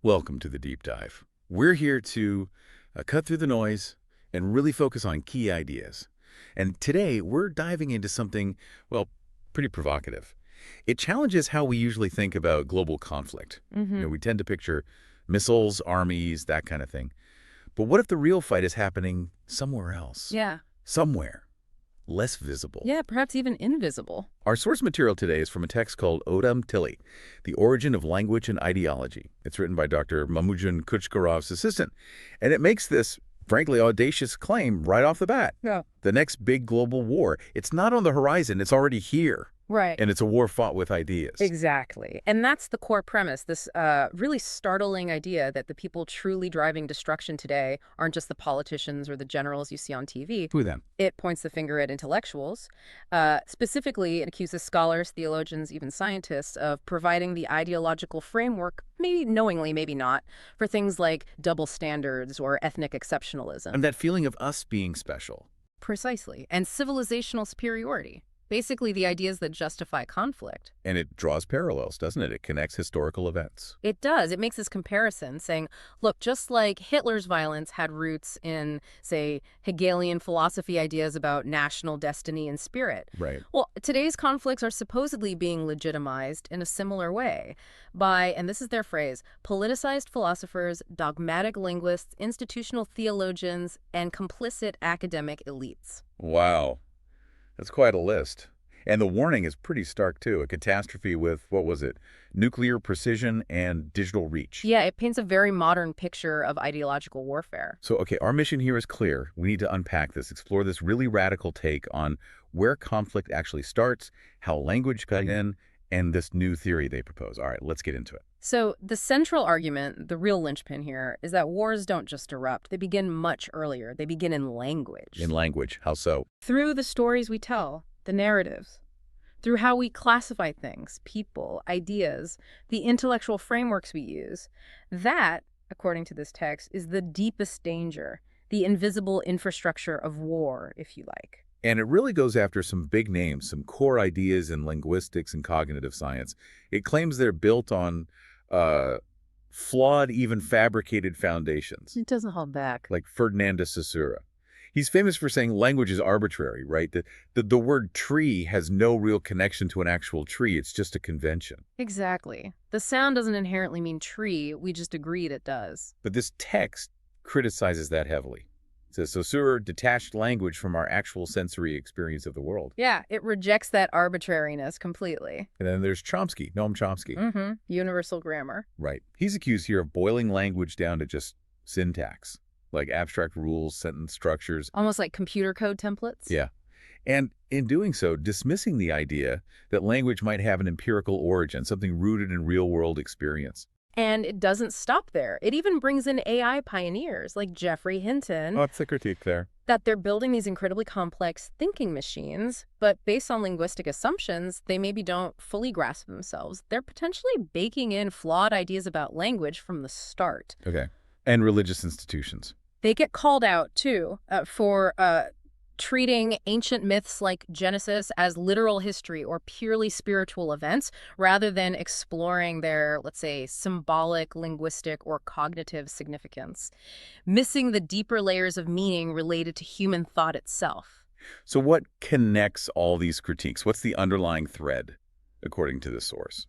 Welcome to the deep dive. We're here to cut through the noise and really focus on key ideas. And today we're diving into something, well, pretty provocative. It challenges how we usually think about global conflict. We tend to picture missiles, armies, that kind of thing. But what if the real fight is happening somewhere else? Yeah. Somewhere less visible. Yeah, perhaps even invisible. Our source material today is from a text called Odam Tili, The Origin of Language and Ideology. It's written by Dr. Mahmuджона Kучкаров's assistant. And it makes this, frankly, audacious claim right off the bat. Yeah. The next big global war, it's not on the horizon, it's already here. Right. And it's a war fought with ideas. Exactly. And that's the core premise, this really startling idea that the people truly driving destruction today aren't just the politicians or the generals you see on TV. Who then? It points the finger at intellectuals. Specifically, it accuses scholars, theologians, even scientists of providing the ideological framework, maybe knowingly, maybe not, for things like double standards or ethnic exceptionalism. And that feeling of us being special. Precisely. And civilizational superiority. Basically, the ideas that justify conflict. And it draws parallels, doesn't it? It connects historical events. It does. It makes this comparison saying, look, just like Hitler's violence had roots in, say, Hegelian philosophy ideas about national destiny and spirit. Right. Well, today's conflicts are supposedly being legitimized in a similar way by, and this is their phrase, politicized philosophers, dogmatic linguists, institutional theologians, and complicit academic elites. Wow. That's quite a list. And the warning is pretty stark, too. A catastrophe with, what was it, nuclear precision and digital reach. Yeah, it paints a very modern picture of ideological warfare. So, okay, our mission here is clear. We need to unpack this, explore this really radical take on where conflict actually starts, how language got in, and this new theory they propose. All right, let's get into it. So the central argument, the real linchpin here, is that wars don't just erupt. They begin much earlier. They begin in language. In language. How so? Through the stories we tell, the narratives, through how we classify things, people, ideas, the intellectual frameworks we use. That, according to this text, is the deepest danger, the invisible infrastructure of war, if you like. And it really goes after some big names, some core ideas in linguistics and cognitive science. It claims they're built on flawed, even fabricated foundations. It doesn't hold back. Like Ferdinand de Saussure. He's famous for saying language is arbitrary, right? The word tree has no real connection to an actual tree. It's just a convention. Exactly. The sound doesn't inherently mean tree. We just agreed it does. But this text criticizes that heavily. It says Saussure detached language from our actual sensory experience of the world. Yeah, it rejects that arbitrariness completely. And then there's Chomsky, Noam Chomsky. Universal grammar. Right. He's accused here of boiling language down to just syntax, like abstract rules, sentence structures. Almost like computer code templates? Yeah. And in doing so, dismissing the idea that language might have an empirical origin, something rooted in real-world experience. And it doesn't stop there. It even brings in AI pioneers like Geoffrey Hinton. Oh, it's a critique there. That they're building these incredibly complex thinking machines, but based on linguistic assumptions, they maybe don't fully grasp themselves. They're potentially baking in flawed ideas about language from the start. Okay. And religious institutions. They get called out, too, for treating ancient myths like Genesis as literal history or purely spiritual events, rather than exploring their, let's say, symbolic, linguistic, or cognitive significance, missing the deeper layers of meaning related to human thought itself. So what connects all these critiques? What's the underlying thread, according to this source?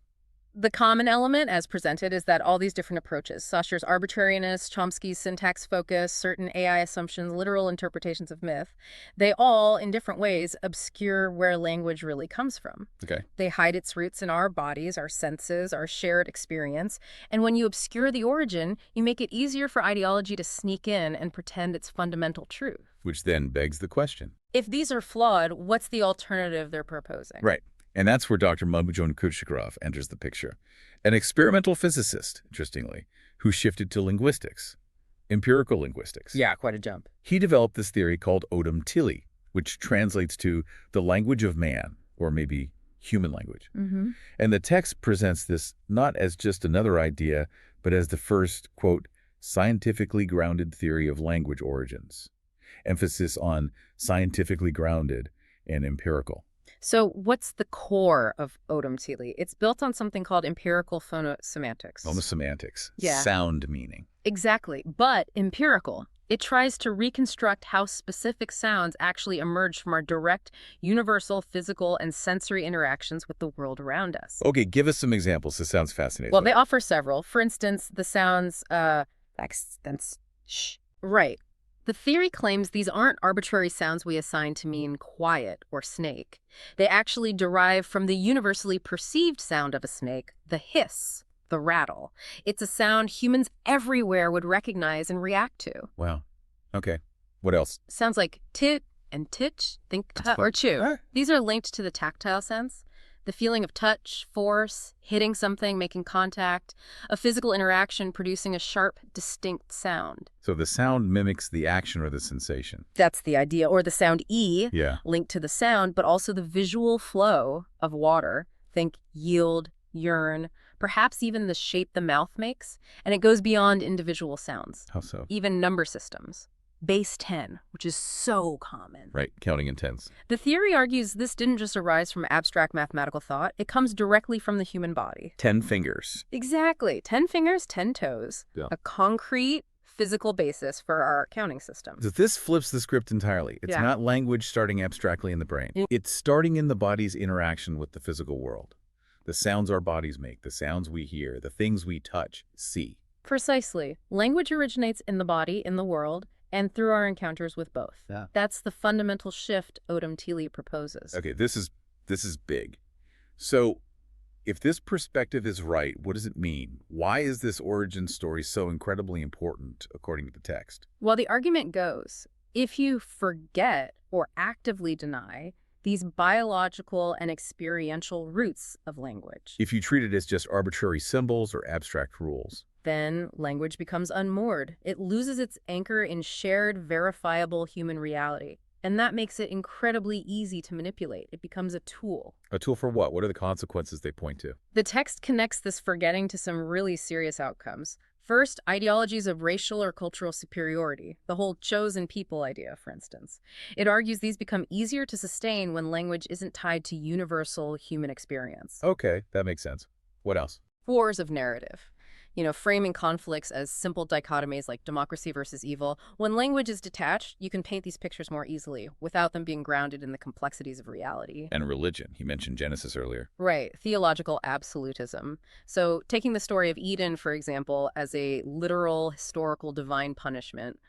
The common element, as presented, is that all these different approaches, Saussure's arbitrariness, Chomsky's syntax focus, certain AI assumptions, literal interpretations of myth, they all, in different ways, obscure where language really comes from. Okay. They hide its roots in our bodies, our senses, our shared experience. And when you obscure the origin, you make it easier for ideology to sneak in and pretend it's fundamental truth. Which then begs the question. If these are flawed, what's the alternative they're proposing? Right. And that's where Dr. Mahmуджона Кучкарова enters the picture. An experimental physicist, interestingly, who shifted to linguistics, empirical linguistics. Yeah, quite a jump. He developed this theory called Odam Tili, which translates to the language of man, or maybe human language. And the text presents this not as just another idea, but as the first, quote, scientifically grounded theory of language origins. Emphasis on scientifically grounded and empirical. So what's the core of Odam Tili? It's built on something called empirical phonosemantics. Phonosemantics. Yeah. Sound meaning. Exactly, but empirical. It tries to reconstruct how specific sounds actually emerge from our direct, universal, physical, and sensory interactions with the world around us. Okay, give us some examples. This sounds fascinating. Well, they offer several. For instance, the sounds, shh. Right. The theory claims these aren't arbitrary sounds we assign to mean quiet or snake. They actually derive from the universally perceived sound of a snake, the hiss, the rattle. It's a sound humans everywhere would recognize and react to. Wow. Okay. What else? Sounds like tit and titch, think or chew. These are linked to the tactile sense. The feeling of touch, force, hitting something, making contact, a physical interaction producing a sharp, distinct sound. So the sound mimics the action or the sensation. That's the idea. Or the sound E, Yeah. linked to the sound, but also the visual flow of water. Think yield, yearn, perhaps even the shape the mouth makes. And it goes beyond individual sounds. How so? Even number systems. Base 10, which is so common. Right, counting in tens. The theory argues this didn't just arise from abstract mathematical thought. It comes directly from the human body. 10 fingers. Exactly. 10 fingers, 10 toes. Yeah. A concrete physical basis for our counting system. So this flips the script entirely. It's Yeah. not language starting abstractly in the brain. It's starting in the body's interaction with the physical world. The sounds our bodies make, the sounds we hear, the things we touch, see. Precisely. Language originates in the body, in the world, and through our encounters with both. Yeah. That's the fundamental shift Odam Tili proposes. Okay, this is big. So if this perspective is right, what does it mean? Why is this origin story so incredibly important according to the text? Well, the argument goes, if you forget or actively deny these biological and experiential roots of language, If you treat it as just arbitrary symbols or abstract rules. then language becomes unmoored. It loses its anchor in shared, verifiable human reality. And that makes it incredibly easy to manipulate. It becomes a tool. A tool for what? What are the consequences they point to? The text connects this forgetting to some really serious outcomes. First, ideologies of racial or cultural superiority, the whole chosen people idea, for instance. It argues these become easier to sustain when language isn't tied to universal human experience. Okay, that makes sense. What else? Wars of narrative. Framing conflicts as simple dichotomies like democracy versus evil. When language is detached, you can paint these pictures more easily without them being grounded in the complexities of reality. And religion. You mentioned Genesis earlier. Right, theological absolutism. So taking the story of Eden, for example, as a literal, historical, divine punishment,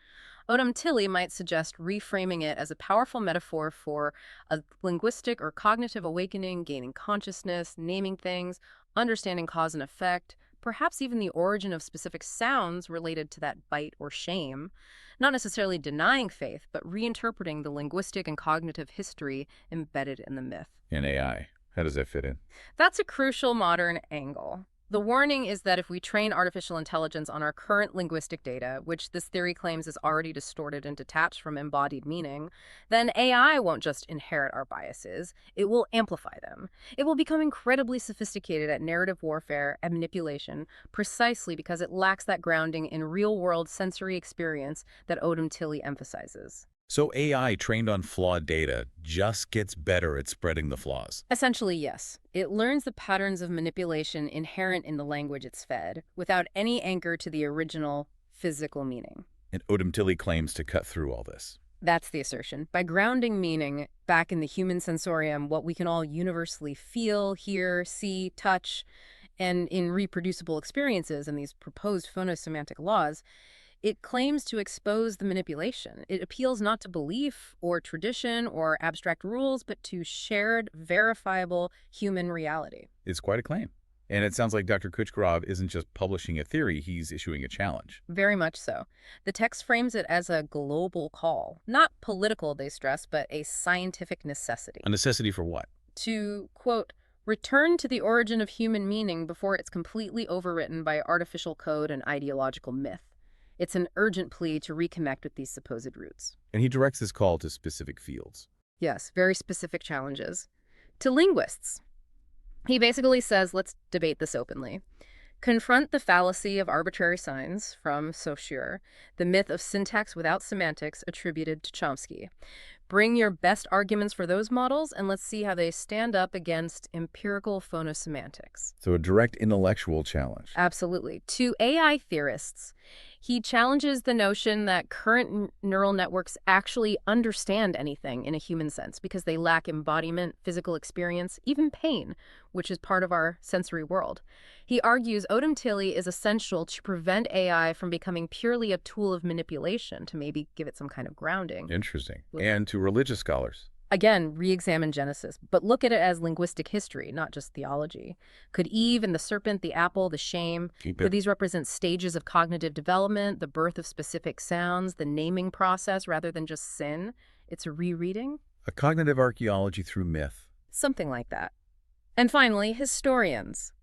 Odam Tili might suggest reframing it as a powerful metaphor for a linguistic or cognitive awakening, gaining consciousness, naming things, understanding cause and effect, perhaps even the origin of specific sounds related to that bite or shame, not necessarily denying faith, but reinterpreting the linguistic and cognitive history embedded in the myth. And AI. How does that fit in? That's a crucial modern angle. The warning is that if we train artificial intelligence on our current linguistic data, which this theory claims is already distorted and detached from embodied meaning, then AI won't just inherit our biases, it will amplify them. It will become incredibly sophisticated at narrative warfare and manipulation precisely because it lacks that grounding in real-world sensory experience that Odam Tili emphasizes. So AI trained on flawed data just gets better at spreading the flaws. Essentially, yes. It learns the patterns of manipulation inherent in the language it's fed, without any anchor to the original physical meaning. And Odam Tili claims to cut through all this. That's the assertion. By grounding meaning back in the human sensorium, what we can all universally feel, hear, see, touch, and in reproducible experiences and these proposed phonosemantic laws, it claims to expose the manipulation. It appeals not to belief or tradition or abstract rules, but to shared, verifiable human reality. It's quite a claim. And it sounds like Dr. Kучкарова isn't just publishing a theory, he's issuing a challenge. Very much so. The text frames it as a global call. Not political, they stress, but a scientific necessity. A necessity for what? To, quote, return to the origin of human meaning before it's completely overwritten by artificial code and ideological myth. It's an urgent plea to reconnect with these supposed roots. And he directs his call to specific fields. Yes, very specific challenges. To linguists. He basically says, let's debate this openly. Confront the fallacy of arbitrary signs from Saussure, the myth of syntax without semantics attributed to Chomsky. Bring your best arguments for those models, and let's see how they stand up against empirical phonosemantics. So a direct intellectual challenge. Absolutely. To AI theorists, he challenges the notion that current neural networks actually understand anything in a human sense because they lack embodiment, physical experience, even pain, which is part of our sensory world. He argues Odam Tili is essential to prevent AI from becoming purely a tool of manipulation, to maybe give it some kind of grounding. Interesting. And to religious scholars. Again, re-examine Genesis, but look at it as linguistic history, not just theology. Could Eve and the serpent, the apple, the shame, could these represent stages of cognitive development, the birth of specific sounds, the naming process rather than just sin? It's a rereading? A cognitive archaeology through myth. Something like that. And finally, historians.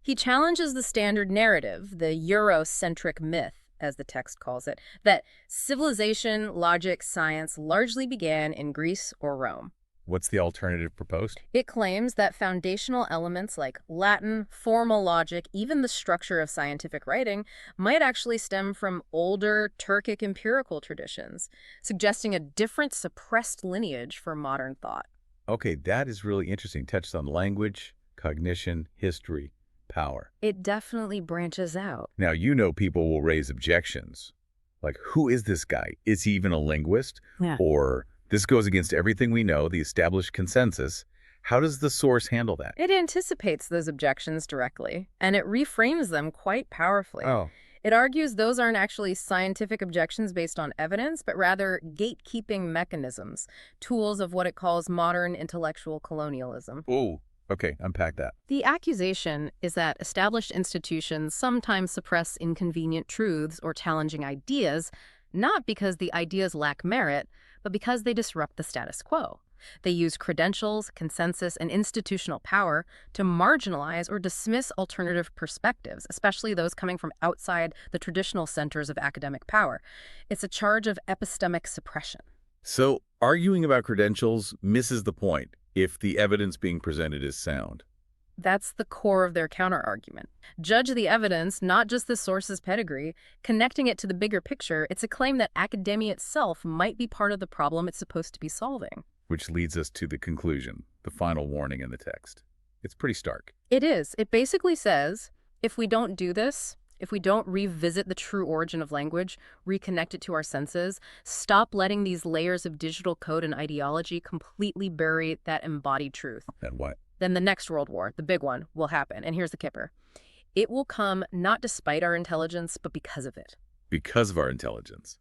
He challenges the standard narrative, the Eurocentric myth, as the text calls it, that civilization, logic, science largely began in Greece or Rome. What's the alternative proposed? It claims that foundational elements like Latin, formal logic, even the structure of scientific writing, might actually stem from older Turkic empirical traditions, suggesting a different suppressed lineage for modern thought. Okay, that is really interesting. Touched on language, cognition, history, power. It definitely branches out. Now, you know people will raise objections. Like, who is this guy? Is he even a linguist? Yeah. Or this goes against everything we know, the established consensus. How does the source handle that? It anticipates those objections directly, and it reframes them quite powerfully. Oh. It argues those aren't actually scientific objections based on evidence, but rather gatekeeping mechanisms, tools of what it calls modern intellectual colonialism. Oh. Okay, unpack that. The accusation is that established institutions sometimes suppress inconvenient truths or challenging ideas, not because the ideas lack merit, but because they disrupt the status quo. They use credentials, consensus, and institutional power to marginalize or dismiss alternative perspectives, especially those coming from outside the traditional centers of academic power. It's a charge of epistemic suppression. So, arguing about credentials misses the point if the evidence being presented is sound. That's the core of their counterargument. Judge the evidence, not just the source's pedigree. Connecting it to the bigger picture, it's a claim that academia itself might be part of the problem it's supposed to be solving. Which leads us to the conclusion, the final warning in the text. It's pretty stark. It is. It basically says, if we don't do this, if we don't revisit the true origin of language, reconnect it to our senses, stop letting these layers of digital code and ideology completely bury that embodied truth. Then what? Then the next world war, the big one, will happen. And here's the kicker. It will come not despite our intelligence, but because of it. Because of our intelligence.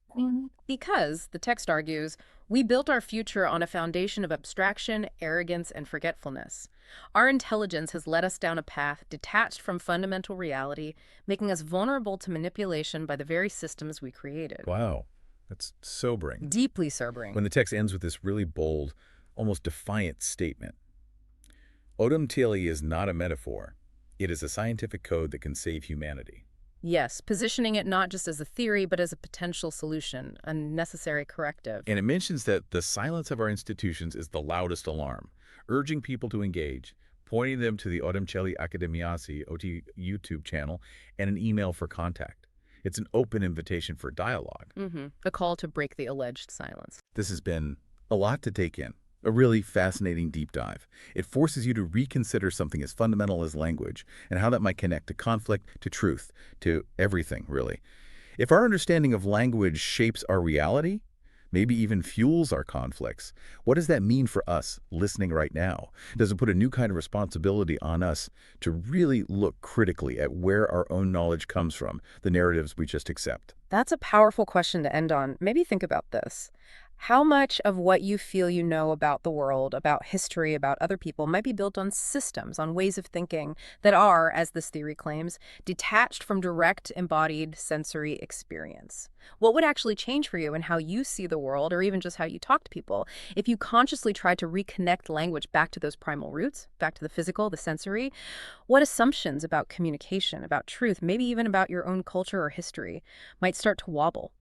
Because, the text argues, we built our future on a foundation of abstraction, arrogance, and forgetfulness. Our intelligence has led us down a path detached from fundamental reality, making us vulnerable to manipulation by the very systems we created. Wow, that's sobering. Deeply sobering. When the text ends with this really bold, almost defiant statement. Odam Tili is not a metaphor. It is a scientific code that can save humanity. Yes, positioning it not just as a theory, but as a potential solution, a necessary corrective. And it mentions that the silence of our institutions is the loudest alarm, urging people to engage, pointing them to the Odam Tili Akademiasi OT YouTube channel and an email for contact. It's an open invitation for dialogue. A call to break the alleged silence. This has been a lot to take in. A really fascinating deep dive. It forces you to reconsider something as fundamental as language and how that might connect to conflict, to truth, to everything, really. If our understanding of language shapes our reality, maybe even fuels our conflicts, what does that mean for us listening right now? Does it put a new kind of responsibility on us to really look critically at where our own knowledge comes from, the narratives we just accept? That's a powerful question to end on. Maybe think about this. How much of what you feel you know about the world, about history, about other people, might be built on systems, on ways of thinking that are, as this theory claims, detached from direct embodied sensory experience? What would actually change for you in how you see the world, or even just how you talk to people, if you consciously tried to reconnect language back to those primal roots, back to the physical, the sensory? What assumptions about communication, about truth, maybe even about your own culture or history, might start to wobble?